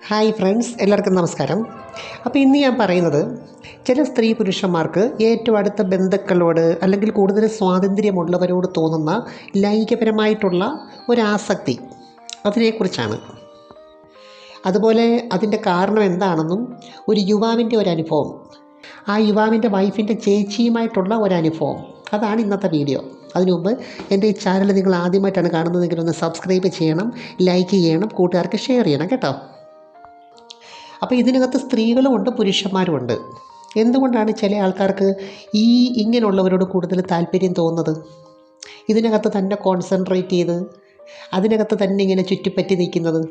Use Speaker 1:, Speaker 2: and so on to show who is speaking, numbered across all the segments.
Speaker 1: Hi friends, എല്ലാവർക്കും നമസ്കാരം. അപ്പോൾ ഇന്ന് ഞാൻ പറയുന്നത് ചില സ്ത്രീ പുരുഷന്മാർക്ക് ഏറ്റവും അടുത്ത ബന്ധുക്കളോട് അല്ലെങ്കിൽ കൂടുതൽ സ്വാതന്ത്ര്യമുള്ളവരോട് തോന്നുന്ന ലൈംഗികപരമായിട്ടുള്ള ഒരാസക്തി, അതിനെക്കുറിച്ചാണ്. അതുപോലെ അതിൻ്റെ കാരണം എന്താണെന്നും ഒരു യുവാവിൻ്റെ ഒരനുഭവം, ആ യുവാവിൻ്റെ വൈഫിൻ്റെ ചേച്ചിയുമായിട്ടുള്ള ഒരനുഭവം, അതാണ് ഇന്നത്തെ വീഡിയോ. അതിനു മുമ്പ് എൻ്റെ ഈ ചാനൽ നിങ്ങൾ ആദ്യമായിട്ടാണ് കാണുന്നതെങ്കിൽ ഒന്ന് സബ്സ്ക്രൈബ് ചെയ്യണം, ലൈക്ക് ചെയ്യണം, കൂട്ടുകാർക്ക് ഷെയർ ചെയ്യണം കേട്ടോ. അപ്പോൾ ഇതിനകത്ത് സ്ത്രീകളുമുണ്ട് പുരുഷന്മാരുമുണ്ട്. എന്തുകൊണ്ടാണ് ചില ആൾക്കാർക്ക് ഇങ്ങനെയുള്ളവരോട് കൂടുതൽ താല്പര്യം തോന്നുന്നത്? ഇതിനകത്ത് തന്നെ കോൺസെൻട്രേറ്റ് ചെയ്ത് അതിനകത്ത് തന്നെ ഇങ്ങനെ ചുറ്റിപ്പറ്റി നിൽക്കുന്നത്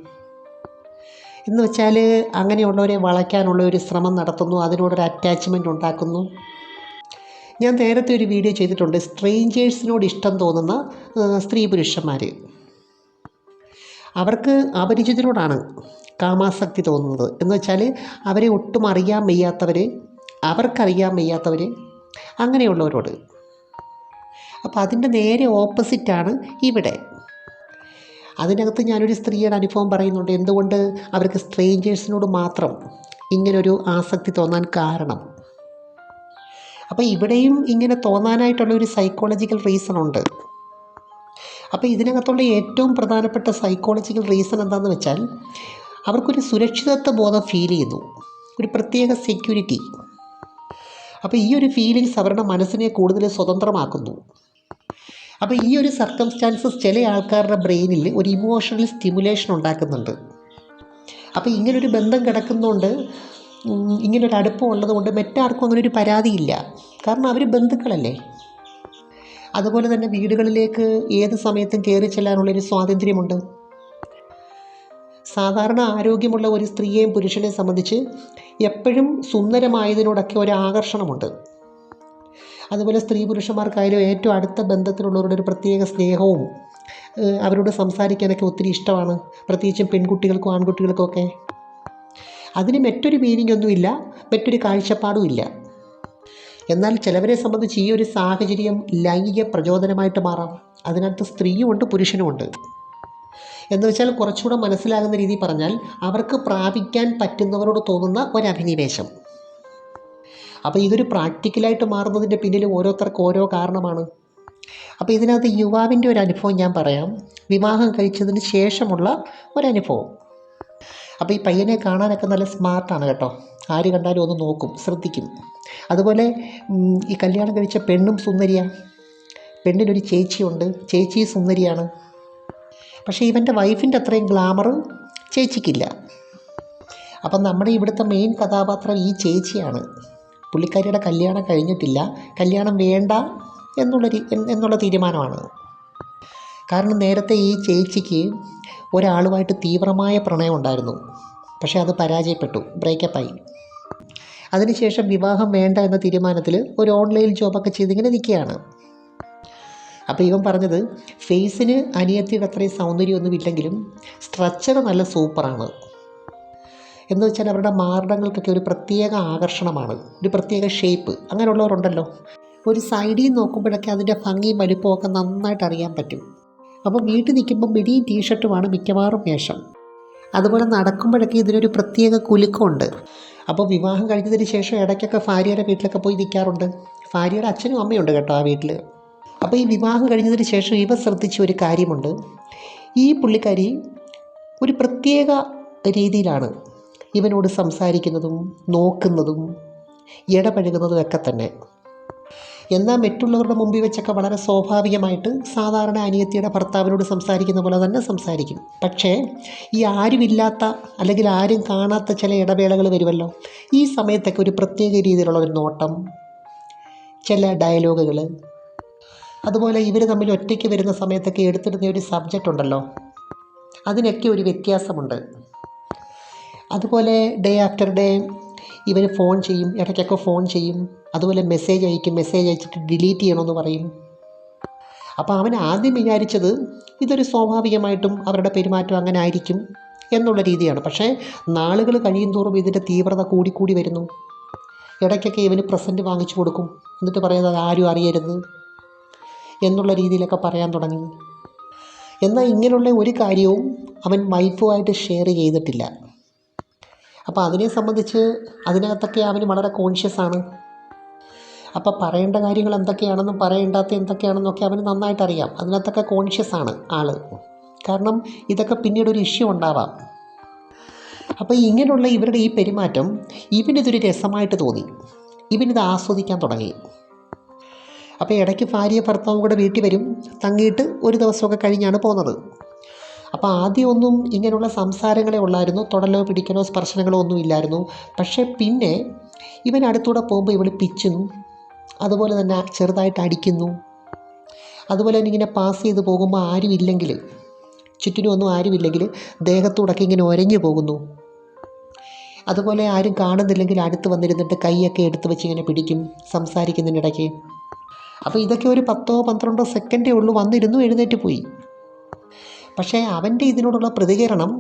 Speaker 1: എന്ന് വെച്ചാൽ അങ്ങനെയുള്ളവരെ വളയ്ക്കാനുള്ള ഒരു ശ്രമം നടത്തുന്നു, അതിനോടൊരു അറ്റാച്ച്മെൻറ്റ് ഉണ്ടാക്കുന്നു. ഞാൻ നേരത്തെ ഒരു വീഡിയോ ചെയ്തിട്ടുണ്ട്, സ്ട്രേഞ്ചേഴ്സിനോട് ഇഷ്ടം തോന്നുന്ന സ്ത്രീ പുരുഷന്മാർ. അവർക്ക് അപരിചിതരോടാണ് കാമാസക്തി തോന്നുന്നത്. എന്ന് വെച്ചാൽ അവരെ ഒട്ടും അറിയാൻ വയ്യാത്തവർ, അവർക്കറിയാൻ വയ്യാത്തവർ, അങ്ങനെയുള്ളവരോട്. അപ്പോൾ അതിൻ്റെ നേരെ ഓപ്പോസിറ്റാണ് ഇവിടെ. അതിനകത്ത് ഞാനൊരു സ്ത്രീയുടെ അനുഭവം പറയുന്നുണ്ട്, എന്തുകൊണ്ട് അവർക്ക് സ്ട്രേഞ്ചേഴ്സിനോട് മാത്രം ഇങ്ങനൊരു ആസക്തി തോന്നാൻ കാരണം. അപ്പോൾ ഇവിടെയും ഇങ്ങനെ തോന്നാനായിട്ടുള്ള ഒരു സൈക്കോളജിക്കൽ റീസൺ ഉണ്ട്. അപ്പോൾ ഇതിനകത്തുള്ള ഏറ്റവും പ്രധാനപ്പെട്ട സൈക്കോളജിക്കൽ റീസൺ എന്താണെന്ന് വെച്ചാൽ, അവർക്കൊരു സുരക്ഷിതത്വ ബോധം ഫീൽ ചെയ്യുന്നു, ഒരു പ്രത്യേക സെക്യൂരിറ്റി. അപ്പോൾ ഈ ഒരു ഫീലിങ്സ് അവരുടെ മനസ്സിനെ കൂടുതൽ സ്വതന്ത്രമാക്കുന്നു. അപ്പോൾ ഈ ഒരു സർക്കംസ്റ്റാൻസസ് ചില ആൾക്കാരുടെ ബ്രെയിനിൽ ഒരു ഇമോഷണൽ സ്റ്റിമുലേഷൻ ഉണ്ടാക്കുന്നുണ്ട്. അപ്പോൾ ഇങ്ങനൊരു ബന്ധം കിടക്കുന്നതുകൊണ്ട്, ഇങ്ങനൊരു അടുപ്പം ഉള്ളതുകൊണ്ട് മറ്റാർക്കും അങ്ങനെ ഒരു പരാതിയില്ല. കാരണം അവർ ബന്ധുക്കളല്ലേ. അതുപോലെ തന്നെ വീടുകളിലേക്ക് ഏത് സമയത്തും കയറി ചെല്ലാനുള്ളൊരു സ്വാതന്ത്ര്യമുണ്ട്. സാധാരണ ആരോഗ്യമുള്ള ഒരു സ്ത്രീയെയും പുരുഷനെ സംബന്ധിച്ച് എപ്പോഴും സുന്ദരമായതിനോടൊക്കെ ഒരു ആകർഷണമുണ്ട്. അതുപോലെ സ്ത്രീ പുരുഷന്മാർക്കായാലും ഏറ്റവും അടുത്ത ബന്ധത്തിലുള്ളവരുടെ ഒരു പ്രത്യേക സ്നേഹവും അവരോട് സംസാരിക്കാനൊക്കെ ഒത്തിരി ഇഷ്ടമാണ്, പ്രത്യേകിച്ചും പെൺകുട്ടികൾക്കും ആൺകുട്ടികൾക്കും ഒക്കെ. അതിന് മറ്റൊരു മീനിങ് ഒന്നുമില്ല, മറ്റൊരു കാഴ്ചപ്പാടും ഇല്ല. എന്നാൽ ചിലവരെ സംബന്ധിച്ച് ഈ ഒരു സാഹചര്യം ലൈംഗിക പ്രചോദനമായിട്ട് മാറാം. അതിനകത്ത് സ്ത്രീയുമുണ്ട് പുരുഷനുമുണ്ട്. എന്ന് വെച്ചാൽ കുറച്ചുകൂടെ മനസ്സിലാകുന്ന രീതി പറഞ്ഞാൽ, അവർക്ക് പ്രാപിക്കാൻ പറ്റുന്നവരോട് തോന്നുന്ന ഒരഭിനിവേശം. അപ്പോൾ ഇതൊരു പ്രാക്ടിക്കലായിട്ട് മാറുന്നതിൻ്റെ പിന്നിൽ ഓരോരുത്തർക്ക് ഓരോ കാരണമാണ്. അപ്പോൾ ഇതിനകത്ത് യുവാവിൻ്റെ ഒരു അനുഭവം ഞാൻ പറയാം, വിവാഹം കഴിച്ചതിന് ശേഷമുള്ള ഒരനുഭവം. അപ്പോൾ ഈ പയ്യനെ കാണാനൊക്കെ നല്ല സ്മാർട്ടാണ് കേട്ടോ, ആര് കണ്ടാലും ഒന്ന് നോക്കും, ശ്രദ്ധിക്കും. അതുപോലെ ഈ കല്യാണം കഴിച്ച പെണ്ണും സുന്ദരിയാണ്. പെണ്ണിനൊരു ചേച്ചിയുണ്ട്, ചേച്ചി സുന്ദരിയാണ്. പക്ഷേ ഇവൻ്റെ വൈഫിൻ്റെ അത്രയും ഗ്ലാമർ ചേച്ചിക്കില്ല. അപ്പം നമ്മുടെ ഇവിടുത്തെ മെയിൻ കഥാപാത്രം ഈ ചേച്ചിയാണ്. പുള്ളിക്കാരിയുടെ കല്യാണം കഴിഞ്ഞിട്ടില്ല, കല്യാണം വേണ്ട എന്നുള്ള തീരുമാനമാണ്. കാരണം നേരത്തെ ഈ ചേച്ചിക്ക് ഒരാളുമായിട്ട് തീവ്രമായ പ്രണയം ഉണ്ടായിരുന്നു. പക്ഷേ അത് പരാജയപ്പെട്ടു, ബ്രേക്കപ്പായി. അതിനുശേഷം വിവാഹം വേണ്ട എന്ന തീരുമാനത്തിൽ ഒരു ഓൺലൈൻ ജോബൊക്കെ ചെയ്തിങ്ങനെ നിൽക്കുകയാണ്. അപ്പോൾ ഇവൻ പറഞ്ഞത്, ഫേസിന് അനിയത്തിയുടെ അത്രയും സൗന്ദര്യമൊന്നുമില്ലെങ്കിലും സ്ട്രക്ചർ നല്ല സൂപ്പറാണ്. എന്ന് വെച്ചാൽ അവരുടെ മാർഡങ്ങൾക്കൊക്കെ ഒരു പ്രത്യേക ആകർഷണമാണ്, ഒരു പ്രത്യേക ഷേപ്പ്. അങ്ങനെയുള്ളവരുണ്ടല്ലോ, ഒരു സൈഡിൽ നിന്ന് നോക്കുമ്പോഴൊക്കെ അതിൻ്റെ ഭംഗിയും വലിപ്പമൊക്കെ നന്നായിട്ട് അറിയാൻ പറ്റും. അപ്പോൾ വീട്ടിൽ നിൽക്കുമ്പോൾ മിഡിയും ടീഷർട്ടുമാണ് മിക്കവാറും വേഷം. അതുപോലെ നടക്കുമ്പോഴൊക്കെ ഇതിനൊരു പ്രത്യേക കുലുക്കമുണ്ട്. അപ്പോൾ വിവാഹം കഴിഞ്ഞതിന് ശേഷം ഇടയ്ക്കൊക്കെ ഭാര്യയുടെ വീട്ടിലൊക്കെ പോയി നിൽക്കാറുണ്ട്. ഭാര്യയുടെ അച്ഛനും അമ്മയുണ്ട് കേട്ടോ ആ വീട്ടിൽ. അപ്പോൾ ഈ വിവാഹം കഴിഞ്ഞതിന് ശേഷം ഇവ ശ്രദ്ധിച്ച ഒരു കാര്യമുണ്ട്, ഈ പുള്ളിക്കാരി ഒരു പ്രത്യേക രീതിയിലാണ് ഇവനോട് സംസാരിക്കുന്നതും നോക്കുന്നതും ഇടപഴകുന്നതും ഒക്കെ തന്നെ. എന്നാൽ മറ്റുള്ളവരുടെ മുമ്പിൽ വെച്ചൊക്കെ വളരെ സ്വാഭാവികമായിട്ട് സാധാരണ അനിയത്തിയുടെ ഭർത്താവിനോട് സംസാരിക്കുന്ന പോലെ തന്നെ സംസാരിക്കും. പക്ഷേ ഈ ആരുമില്ലാത്ത അല്ലെങ്കിൽ ആരും കാണാത്ത ചില ഇടവേളകൾ വരുമല്ലോ, ഈ സമയത്തൊക്കെ ഒരു പ്രത്യേക രീതിയിലുള്ള ഒരു നോട്ടം, ചില ഡയലോഗുകൾ, അതുപോലെ ഇവർ തമ്മിൽ ഒറ്റയ്ക്ക് വരുന്ന സമയത്തൊക്കെ എടുത്തിടുന്ന ഒരു സബ്ജക്റ്റ് ഉണ്ടല്ലോ, അതിനൊക്കെ ഒരു വ്യത്യാസമുണ്ട്. അതുപോലെ ഡേ ആഫ്റ്റർ ഡേ ഇവർ ഫോൺ ചെയ്യും, ഇടയ്ക്കൊക്കെ ഫോൺ ചെയ്യും. അതുപോലെ മെസ്സേജ് അയക്കും, മെസ്സേജ് അയച്ചിട്ട് ഡിലീറ്റ് ചെയ്യണമെന്ന് പറയും. അപ്പോൾ അവൻ ആദ്യം വിചാരിച്ചത് ഇതൊരു സ്വാഭാവികമായിട്ടും അവരുടെ പെരുമാറ്റം അങ്ങനെ ആയിരിക്കും എന്നുള്ള രീതിയാണ്. പക്ഷേ നാളുകൾ കഴിയും തോറും ഇതിൻ്റെ തീവ്രത കൂടിക്കൂടി വരുന്നു. ഇടയ്ക്കൊക്കെ ഇവന് പ്രസൻറ്റ് വാങ്ങിച്ചു കൊടുക്കും, എന്നിട്ട് പറയുന്നത് ആരും അറിയരുത് എന്നുള്ള രീതിയിലൊക്കെ പറയാൻ തുടങ്ങി. എന്നാൽ ഇങ്ങനെയുള്ള ഒരു കാര്യവും അവൻ വൈഫുമായിട്ട് ഷെയർ ചെയ്തിട്ടില്ല. അപ്പോൾ അതിനെ സംബന്ധിച്ച് അതിനകത്തൊക്കെ അവന് വളരെ കോൺഷ്യസ് ആണ്. അപ്പോൾ പറയേണ്ട കാര്യങ്ങൾ എന്തൊക്കെയാണെന്നും പറയേണ്ടാത്ത എന്തൊക്കെയാണെന്നൊക്കെ അവന് നന്നായിട്ട് അറിയാം. അതിനകത്തൊക്കെ കോൺഷ്യസ് ആണ് ആൾ. കാരണം ഇതൊക്കെ പിന്നീട് ഒരു ഇഷ്യൂ ഉണ്ടാവാം. അപ്പോൾ ഇങ്ങനെയുള്ള ഇവരുടെ ഈ പെരുമാറ്റം ഇവനിതൊരു രസമായിട്ട് തോന്നി. ഇവനിത് ആസ്വദിക്കാൻ തുടങ്ങി. അപ്പോൾ ഇടയ്ക്ക് ഭാര്യ ഭർത്താവും കൂടെ വീട്ടിൽ വരും. തങ്ങിയിട്ട് ഒരു ദിവസമൊക്കെ കഴിഞ്ഞാണ് പോകുന്നത്. അപ്പോൾ ആദ്യമൊന്നും ഇങ്ങനെയുള്ള സംസാരങ്ങളെ ഉള്ളായിരുന്നു. തൊടലോ പിടിക്കലോ സ്പർശനങ്ങളോ ഒന്നും ഇല്ലായിരുന്നു. പക്ഷേ പിന്നെ ഇവൻ അടുത്തൂടെ പോകുമ്പോൾ ഇവൾ പിച്ചുന്നു, അതുപോലെ തന്നെ ചെറുതായിട്ട് അടിക്കുന്നു. അതുപോലെ തന്നെ ഇങ്ങനെ പാസ് ചെയ്ത് പോകുമ്പോൾ ആരുമില്ലെങ്കിൽ, ചുറ്റിനും ഒന്നും ആരുമില്ലെങ്കിൽ ദേഹത്തൂടൊക്കെ ഇങ്ങനെ ഒരഞ്ഞു പോകുന്നു. അതുപോലെ ആരും കാണുന്നില്ലെങ്കിൽ അടുത്ത് വന്നിരുന്നിട്ട് കൈയൊക്കെ എടുത്ത് വെച്ച് ഇങ്ങനെ പിടിക്കും സംസാരിക്കുന്നതിനിടയ്ക്ക്. അപ്പോൾ ഇതൊക്കെ ഒരു 10-12 സെക്കൻഡേ ഉള്ളൂ. വന്നിരുന്നു, എഴുന്നേറ്റ് പോയി. പക്ഷേ അവൻ്റെ ഇതിനോടുള്ള പ്രതികരണം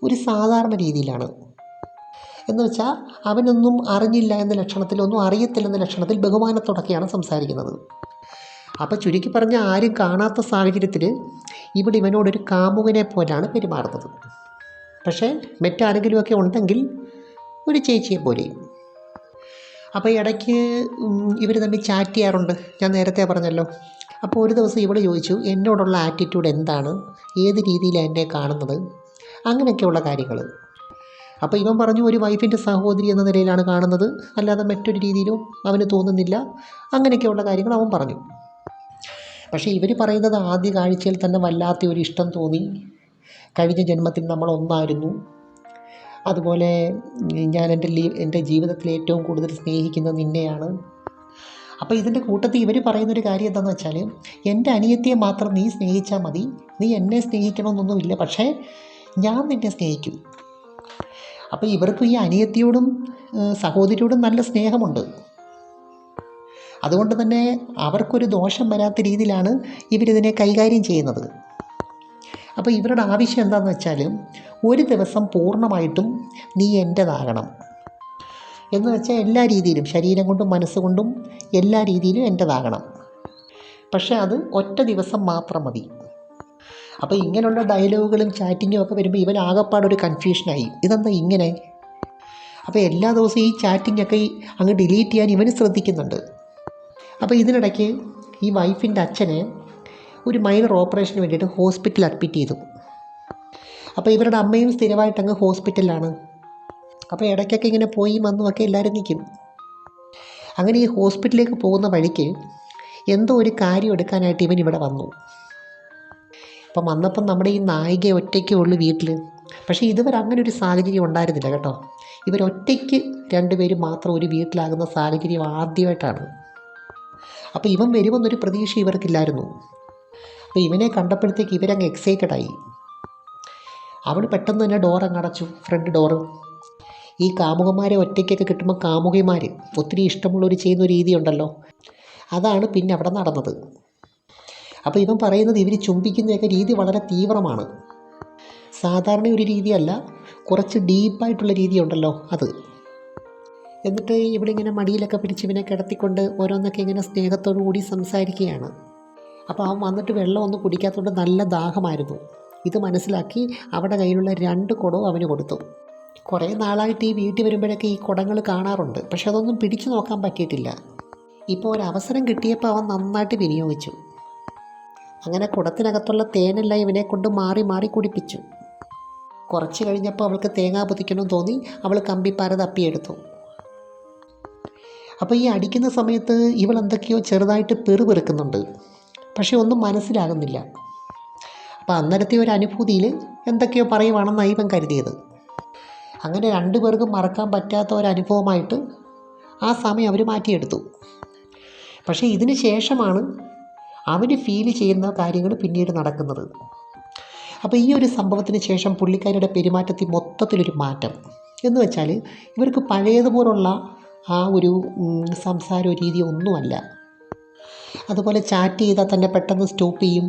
Speaker 1: ഒരു സാധാരണ രീതിയിലാണ്. എന്ന് വെച്ചാൽ അവനൊന്നും അറിഞ്ഞില്ല എന്ന ലക്ഷണത്തിൽ, ഒന്നും അറിയത്തില്ലെന്ന ലക്ഷണത്തിൽ ബഹുമാനത്തോടൊക്കെയാണ് സംസാരിക്കുന്നത്. അപ്പോൾ ചുരുക്കി പറഞ്ഞ ആരും കാണാത്ത സാഹചര്യത്തിൽ ഇവിടെ ഇവനോടൊരു കാമുകനെ പോലെയാണ് പെരുമാറുന്നത്. പക്ഷേ മറ്റാരെങ്കിലുമൊക്കെ ഉണ്ടെങ്കിൽ ഒരു ചേച്ചിയെ പോലെയും. അപ്പോൾ ഇടയ്ക്ക് ഇവർ തമ്മിൽ ചാറ്റ് ചെയ്യാറുണ്ട്. ഞാൻ നേരത്തെ പറഞ്ഞല്ലോ. അപ്പോൾ ഒരു ദിവസം ഇവൾ ചോദിച്ചു, എന്നോടുള്ള ആറ്റിറ്റ്യൂഡ് എന്താണ്, ഏത് രീതിയിലാണ് എന്നെ കാണുന്നത്, അങ്ങനെയൊക്കെയുള്ള കാര്യങ്ങൾ. അപ്പോൾ ഇവൻ പറഞ്ഞു, ഒരു വൈഫിൻ്റെ സഹോദരി എന്ന നിലയിലാണ് കാണുന്നത്, അല്ലാതെ മറ്റൊരു രീതിയിലും അവന് തോന്നുന്നില്ല. അങ്ങനെയൊക്കെയുള്ള കാര്യങ്ങൾ അവൻ പറഞ്ഞു. പക്ഷേ ഇവർ പറയുന്നത് ആദ്യ കാഴ്ചയിൽ തന്നെ വല്ലാത്ത ഒരു ഇഷ്ടം തോന്നി, കഴിഞ്ഞ ജന്മത്തിൽ നമ്മൾ ഒന്നായിരുന്നു, അതുപോലെ ഞാൻ എൻ്റെ ജീവിതത്തിൽ ഏറ്റവും കൂടുതൽ സ്നേഹിക്കുന്നത് നിന്നെയാണ്. അപ്പോൾ ഇതിൻ്റെ കൂട്ടത്തിൽ ഇവർ പറയുന്നൊരു കാര്യം എന്താണെന്ന് വെച്ചാൽ, എൻ്റെ അനിയത്തിയെ മാത്രം നീ സ്നേഹിച്ചാൽ മതി, നീ എന്നെ സ്നേഹിക്കണമെന്നൊന്നുമില്ല, പക്ഷേ ഞാൻ നിന്നെ സ്നേഹിക്കും. അപ്പോൾ ഇവർക്കും ഈ അനിയത്തിയോടും സഹോദരിയോടും നല്ല സ്നേഹമുണ്ട്. അതുകൊണ്ട് തന്നെ അവർക്കൊരു ദോഷം വരാത്ത രീതിയിലാണ് ഇവരിതിനെ കൈകാര്യം ചെയ്യുന്നത്. അപ്പോൾ ഇവരുടെ ആവശ്യം എന്താണെന്ന് വെച്ചാൽ, ഒരു ദിവസം പൂർണ്ണമായിട്ടും നീ എൻ്റേതാകണം എന്ന് വെച്ചാൽ എല്ലാ രീതിയിലും, ശരീരം കൊണ്ടും മനസ്സുകൊണ്ടും എല്ലാ രീതിയിലും എൻ്റേതാകണം. പക്ഷേ അത് ഒറ്റ ദിവസം മാത്രം മതി. അപ്പോൾ ഇങ്ങനെയുള്ള ഡയലോഗുകളും ചാറ്റിങ്ങും ഒക്കെ വരുമ്പോൾ ഇവൻ ആകെപ്പാടൊരു കൺഫ്യൂഷനായി. ഇതെന്താ ഇങ്ങനെ? അപ്പോൾ എല്ലാ ദിവസവും ഈ ചാറ്റിങ്ങൊക്കെ അങ്ങ് ഡിലീറ്റ് ചെയ്യാൻ ഇവന് ശ്രദ്ധിക്കുന്നുണ്ട്. അപ്പോൾ ഇതിനിടയ്ക്ക് ഈ വൈഫിൻ്റെ അച്ഛനെ ഒരു മൈനർ ഓപ്പറേഷന് വേണ്ടിയിട്ട് ഹോസ്പിറ്റലിൽ അഡ്മിറ്റ് ചെയ്തു. അപ്പോൾ ഇവരുടെ അമ്മയും സ്ഥിരമായിട്ട് അങ്ങ് ഹോസ്പിറ്റലിലാണ്. അപ്പോൾ ഇടയ്ക്കൊക്കെ ഇങ്ങനെ പോയി വന്നുമൊക്കെ എല്ലാവരും നിൽക്കും. അങ്ങനെ ഈ ഹോസ്പിറ്റലിലേക്ക് പോകുന്ന വഴിക്ക് എന്തോ ഒരു കാര്യം എടുക്കാനായിട്ട് ഇവൻ ഇവിടെ വന്നു. അപ്പം വന്നപ്പം നമ്മുടെ ഈ നായിക ഒറ്റയ്ക്കേ ഉള്ളൂ വീട്ടിൽ. പക്ഷേ ഇതുവരെ അങ്ങനെ ഒരു സാഹചര്യം ഉണ്ടായിരുന്നില്ല കേട്ടോ. ഇവരൊറ്റയ്ക്ക് രണ്ടുപേരും മാത്രം ഒരു വീട്ടിലാകുന്ന സാഹചര്യം ആദ്യമായിട്ടാണ്. അപ്പോൾ ഇവൻ വരുമെന്നൊരു പ്രതീക്ഷ ഇവർക്കില്ലായിരുന്നു. അപ്പോൾ ഇവനെ കണ്ടപ്പോഴത്തേക്ക് ഇവരങ്ങ് എക്സൈറ്റഡായി. അവൾ പെട്ടെന്ന് തന്നെ ഡോറങ്ങ് അടച്ചു, ഫ്രണ്ട് ഡോറ്. ഈ കാമുകന്മാരെ ഒറ്റയ്ക്കൊക്കെ കിട്ടുമ്പോൾ കാമുകിമാർ ഒത്തിരി ഇഷ്ടമുള്ളവർ ചെയ്യുന്ന ഒരു രീതിയുണ്ടല്ലോ, അതാണ് പിന്നെ അവിടെ നടന്നത്. അപ്പോൾ ഇവൻ പറയുന്നത് ഇവർ ചുംബിക്കുന്നതൊക്കെ രീതി വളരെ തീവ്രമാണ്. സാധാരണ ഒരു രീതിയല്ല, കുറച്ച് ഡീപ്പായിട്ടുള്ള രീതിയുണ്ടല്ലോ അത്. എന്നിട്ട് ഇവിടെ ഇങ്ങനെ മടിയിലൊക്കെ പിടിച്ച് ഇവനെ കിടത്തിക്കൊണ്ട് ഓരോന്നൊക്കെ ഇങ്ങനെ സ്നേഹത്തോടു കൂടി സംസാരിക്കുകയാണ്. അപ്പോൾ അവൻ വന്നിട്ട് വെള്ളം ഒന്നും കുടിക്കാത്തതുകൊണ്ട് നല്ല ദാഹമായിരുന്നു. ഇത് മനസ്സിലാക്കി അവിടെ കയ്യിലുള്ള 2 കുടവും അവന് കൊടുത്തു. കുറേ നാളായിട്ട് ഈ വീട്ടിൽ വരുമ്പോഴൊക്കെ ഈ കുടങ്ങൾ കാണാറുണ്ട്, പക്ഷെ അതൊന്നും പിടിച്ചു നോക്കാൻ പറ്റിയിട്ടില്ല. ഇപ്പോൾ ഒരവസരം കിട്ടിയപ്പോൾ അവൻ നന്നായിട്ട് വിനിയോഗിച്ചു. അങ്ങനെ കുടത്തിനകത്തുള്ള തേനെല്ലാം ഇവനെ കൊണ്ട് മാറി മാറി കുടിപ്പിച്ചു. കുറച്ച് കഴിഞ്ഞപ്പോൾ അവൾക്ക് തേങ്ങാ പൊതിക്കണമെന്ന് തോന്നി. അവൾ കമ്പിപ്പാര തപ്പിയെടുത്തു. അപ്പോൾ ഈ അടിക്കുന്ന സമയത്ത് ഇവൾ എന്തൊക്കെയോ ചെറുതായിട്ട് പെറുപെറുക്കുന്നുണ്ട്, പക്ഷേ ഒന്നും മനസ്സിലാകുന്നില്ല. അപ്പോൾ അന്നേരത്തെ ഒരു അനുഭൂതിയിൽ എന്തൊക്കെയോ പറയുവാണെന്നാണ് ഇവൻ കരുതിയത്. അങ്ങനെ 2 പേർക്കും മറക്കാൻ പറ്റാത്ത ഒരനുഭവമായിട്ട് ആ സമയം അവർ മാറ്റിയെടുത്തു. പക്ഷേ ഇതിന് ശേഷമാണ് അവന് ഫീൽ ചെയ്യുന്ന കാര്യങ്ങൾ പിന്നീട് നടക്കുന്നത്. അപ്പോൾ ഈ ഒരു സംഭവത്തിന് ശേഷം പുള്ളിക്കാരിയുടെ പെരുമാറ്റത്തിൽ മൊത്തത്തിലൊരു മാറ്റം എന്ന് വെച്ചാൽ, ഇവർക്ക് പഴയതുപോലുള്ള ആ ഒരു സംസാര രീതി ഒന്നുമല്ല. അതുപോലെ ചാറ്റ് ചെയ്താൽ തന്നെ പെട്ടെന്ന് സ്റ്റോപ്പ് ചെയ്യും.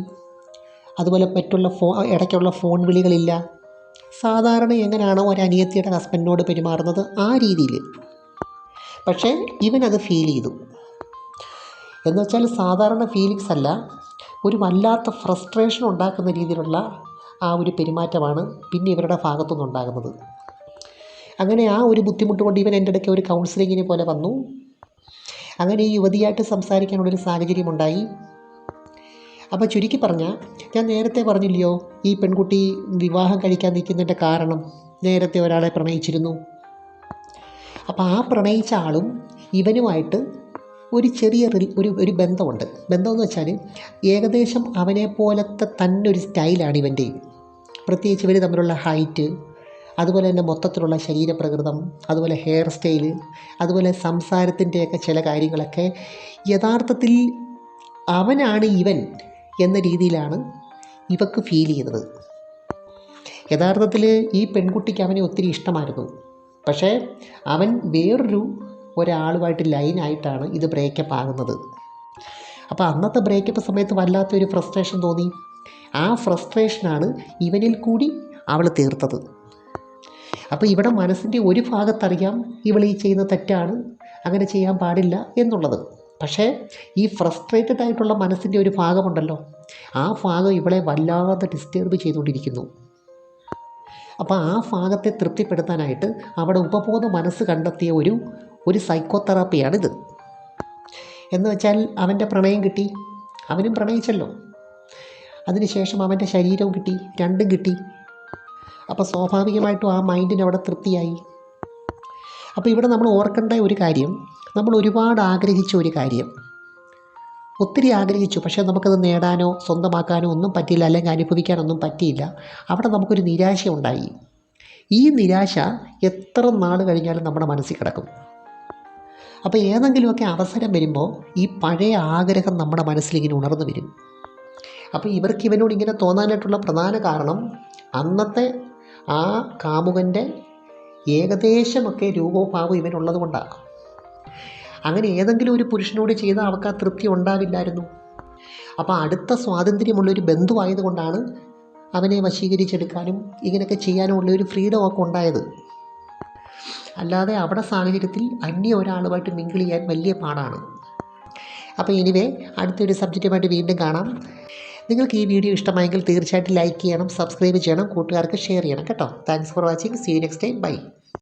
Speaker 1: അതുപോലെ മറ്റുള്ള ഇടയ്ക്കുള്ള ഫോൺ വിളികളില്ല. സാധാരണ എങ്ങനെയാണോ ഒരു അനിയത്തിയുടെ ഹസ്ബൻഡിനോട് പെരുമാറുന്നത് ആ രീതിയിൽ. പക്ഷേ ഇവനത് ഫീൽ ചെയ്തു. എന്ന് വെച്ചാൽ സാധാരണ ഫീലിങ്സ് അല്ല, ഒരു വല്ലാത്ത ഫ്രസ്ട്രേഷൻ ഉണ്ടാക്കുന്ന രീതിയിലുള്ള ആ ഒരു പെരുമാറ്റമാണ് പിന്നെ ഇവരുടെ ഭാഗത്തുനിന്ന് ഉണ്ടാകുന്നത്. അങ്ങനെ ആ ഒരു ബുദ്ധിമുട്ട് കൊണ്ട് ഇവൻ എൻ്റെ ഇടയ്ക്ക് ഒരു കൗൺസിലിങ്ങിനെ പോലെ വന്നു. അങ്ങനെ ഈ യുവതിയായിട്ട് സംസാരിക്കാനുള്ളൊരു സാഹചര്യം ഉണ്ടായി. അപ്പോൾ ചുരുക്കി പറഞ്ഞാൽ, ഞാൻ നേരത്തെ പറഞ്ഞില്ലയോ ഈ പെൺകുട്ടി വിവാഹം കഴിക്കാൻ നിൽക്കുന്നതിൻ്റെ കാരണം നേരത്തെ ഒരാളെ പ്രണയിച്ചിരുന്നു. അപ്പോൾ ആ പ്രണയിച്ച ആളും ഇവനുമായിട്ട് ഒരു ചെറിയ ഒരു ബന്ധമുണ്ട്. ബന്ധമെന്ന് വെച്ചാൽ ഏകദേശം അവനെ പോലത്തെ തന്നെ ഒരു സ്റ്റൈലാണ് ഇവൻ്റെയും. പ്രത്യേകിച്ച് ഇവർ തമ്മിലുള്ള ഹൈറ്റ്, അതുപോലെ തന്നെ മൊത്തത്തിലുള്ള ശരീരപ്രകൃതം, അതുപോലെ ഹെയർ സ്റ്റൈല്, അതുപോലെ സംസാരത്തിൻ്റെയൊക്കെ ചില കാര്യങ്ങളൊക്കെ യഥാർത്ഥത്തിൽ അവനാണ് ഇവൻ എന്ന രീതിയിലാണ് ഇവക്ക് ഫീൽ ചെയ്യുന്നത്. യഥാർത്ഥത്തിൽ ഈ പെൺകുട്ടിക്ക് അവനെ ഒത്തിരി ഇഷ്ടമായിരുന്നു. പക്ഷേ അവൻ ഒരാളുമായിട്ട് ലൈനായിട്ടാണ് ഇത് ബ്രേക്കപ്പ് ആകുന്നത്. അപ്പോൾ അന്നത്തെ ബ്രേക്കപ്പ് സമയത്ത് വല്ലാത്തൊരു ഫ്രസ്ട്രേഷൻ തോന്നി. ആ ഫ്രസ്ട്രേഷനാണ് ഇവനിൽ കൂടി അവൾ തീർത്തത്. അപ്പോൾ ഇവിടെ മനസ്സിൻ്റെ ഒരു ഭാഗത്തറിയാം ഇവൾ ഈ ചെയ്യുന്ന തെറ്റാണ്, അങ്ങനെ ചെയ്യാൻ പാടില്ല എന്നുള്ളത്. പക്ഷേ ഈ ഫ്രസ്ട്രേറ്റഡ് ആയിട്ടുള്ള മനസ്സിൻ്റെ ഒരു ഭാഗമുണ്ടല്ലോ, ആ ഭാഗം ഇവളെ വല്ലാതെ ഡിസ്റ്റർബ് ചെയ്തുകൊണ്ടിരിക്കുന്നു. അപ്പോൾ ആ ഭാഗത്തെ തൃപ്തിപ്പെടുത്താനായിട്ട് അവിടെ ഉപബോധ മനസ്സ് കണ്ടെത്തിയ ഒരു സൈക്കോതെറാപ്പിയാണിത്. എന്ന് വെച്ചാൽ അവൻ്റെ പ്രണയം കിട്ടി, അവനും പ്രണയിച്ചല്ലോ, അതിനുശേഷം അവൻ്റെ ശരീരവും കിട്ടി, രണ്ടും കിട്ടി. അപ്പോൾ സ്വാഭാവികമായിട്ടും ആ മൈൻഡിന് അവിടെ തൃപ്തിയായി. അപ്പോൾ ഇവിടെ നമ്മൾ ഓർക്കേണ്ട ഒരു കാര്യം, നമ്മൾ ഒരുപാട് ആഗ്രഹിച്ച ഒരു കാര്യം, ഒത്തിരി ആഗ്രഹിച്ചു, പക്ഷേ നമുക്കത് നേടാനോ സ്വന്തമാക്കാനോ ഒന്നും പറ്റിയില്ല, അല്ലെങ്കിൽ അനുഭവിക്കാനൊന്നും പറ്റിയില്ല. അവിടെ നമുക്കൊരു നിരാശ ഉണ്ടായി. ഈ നിരാശ എത്ര നാൾ കഴിഞ്ഞാലും നമ്മുടെ മനസ്സിൽ കിടക്കും. അപ്പോൾ ഏതെങ്കിലുമൊക്കെ അവസരം വരുമ്പോൾ ഈ പഴയ ആഗ്രഹം നമ്മുടെ മനസ്സിലിങ്ങനെ ഉണർന്നു വരും. അപ്പോൾ ഇവർക്ക് ഇവനോട് ഇങ്ങനെ തോന്നാനായിട്ടുള്ള പ്രധാന കാരണം അന്നത്തെ ആ കാമുകൻ്റെ ഏകദേശമൊക്കെ രൂപഭാവം ഇവനുള്ളത് കൊണ്ടാണ്. അങ്ങനെ ഏതെങ്കിലും ഒരു പുരുഷനോട് ചെയ്താൽ അവർക്ക് ആ തൃപ്തി ഉണ്ടാവില്ലായിരുന്നു. അപ്പോൾ അടുത്ത സ്വാതന്ത്ര്യമുള്ളൊരു ബന്ധുവായതുകൊണ്ടാണ് അവനെ വശീകരിച്ചെടുക്കാനും ഇങ്ങനെയൊക്കെ ചെയ്യാനുമുള്ള ഒരു ഫ്രീഡം ഒക്കെ ഉണ്ടായത്. അല്ലാതെ അവിടെ സാഹചര്യത്തിൽ അന്യ ഒരാളുമായിട്ട് മിങ്കിൾ ചെയ്യാൻ വലിയ പാടാണ്. അപ്പോൾ എനിവേ, അടുത്തൊരു സബ്ജക്റ്റുമായിട്ട് വീണ്ടും കാണാം. നിങ്ങൾക്ക് ഈ വീഡിയോ ഇഷ്ടമായെങ്കിൽ തീർച്ചയായിട്ടും ലൈക്ക് ചെയ്യണം, സബ്സ്ക്രൈബ് ചെയ്യണം, കൂട്ടുകാർക്ക് ഷെയർ ചെയ്യണം കേട്ടോ. Thanks for watching. See you next time. By.